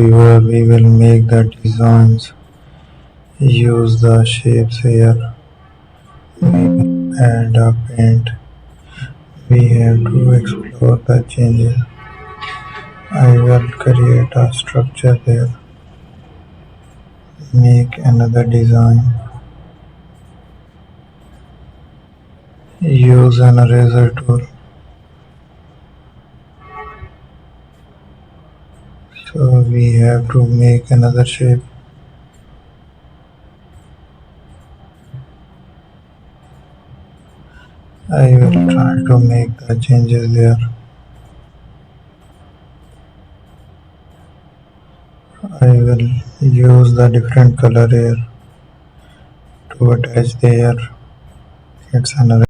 we will make the designs. Use the shapes here. We will add a paint. We have to explore the changes. I will create a structure there. Make another design. Use an eraser tool. So we have to make another shape. I will try to make the changes there. I will use the different color here to attach there. It's another